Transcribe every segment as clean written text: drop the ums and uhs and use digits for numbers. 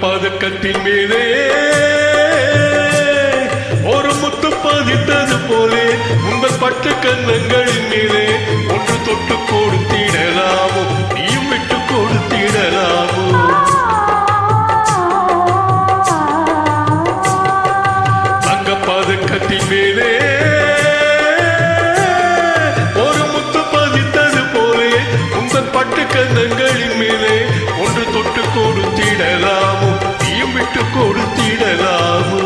பதக்கத்தின் மேலே ஒரு முத்து பதித்தது போலே உங்கள் பட்டு கன்னங்களின் மேலே ஒன்று தொட்டு கொடுத்திடலாமோ நீயும் விட்டு கொடுத்திடலாமோ தங்க பதக்கத்தின் மேலே ஒரு முத்து பதித்தது போலே உங்கள் பட்டு கன்னங்களின் மேலே ஒன்று தொட்டு கொடுத்திடலாமோ நீயும் விட்டு கொடுத்திடலாமோ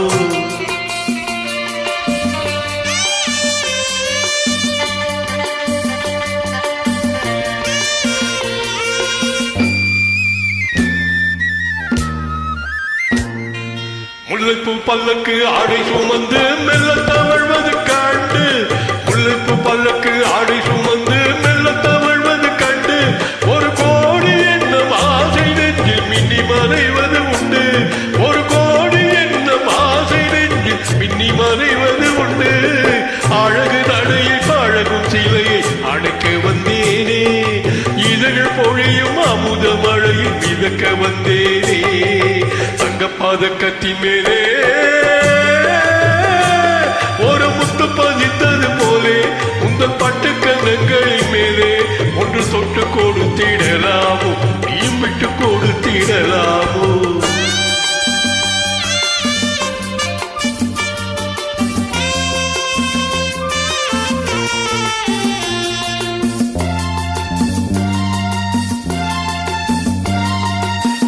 முல்லைப்பூ பல்லக்கு ஆடை சுமந்து மெல்ல தவழ்வது கண்டு முல்லைப்பூ பல்லக்கு ஆடை சுமந்து மெல்ல தவழ்வது கண்டு ஒரு கோடி எண்ணம் ஆசை நெஞ்சில் மின்னி மறைவது உண்டு ஒரு கோடி எண்ணம் ஆசை நெஞ்சில் மின்னி மறைவது உண்டு அழகு நடையில் பழகும் சிலையை அணைக்க வந்தேனே இதழ் பொழியும் அமுத மழையில் மிதக்க வந்தேனே பதக்கத்தின் மேலே ஒரு முத்து பதித்தது போலே உங்கள் பட்டு கன்னங்களின் மேலே ஒன்று தொட்டு கொடுத்திடலாமோ நீயும் விட்டு கொடுத்திடலாமோ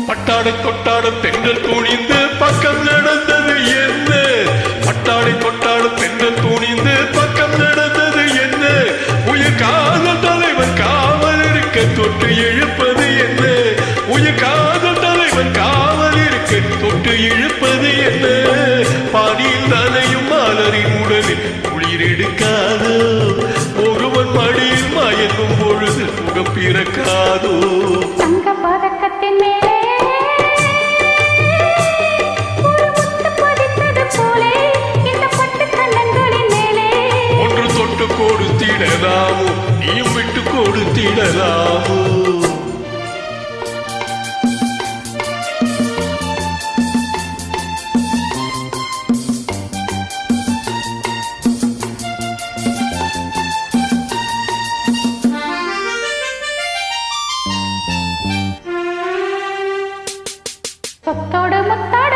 பட்டாடை கொட்டாடும் பெண்கள் துணிந்து பக்கம் நடந்தது என்ன பட்டாடை கொட்டாடும் பெண்கள் துணிந்து பக்கம் நடந்தது என்ன உயிர் காதல் தலைவன் காவல் இருக்க தொட்டு இழுப்பது என்ன உயிர் காதல் தலைவன் காவல் இருக்க தொட்டு இழுப்பது என்ன பாடியில் நனையும் மலரின் உடலில் குளிர் எடுக்காதோ ஒருவன் மடியில் மயங்கும் பொழுது சுகம் பிறக்காதோ தங்க பதக்கத்தின் மேலே கொடுத்திடலாமோ நீயும் விட்டு கொடுத்திடலாமோ முத்தோடு முத்தாடு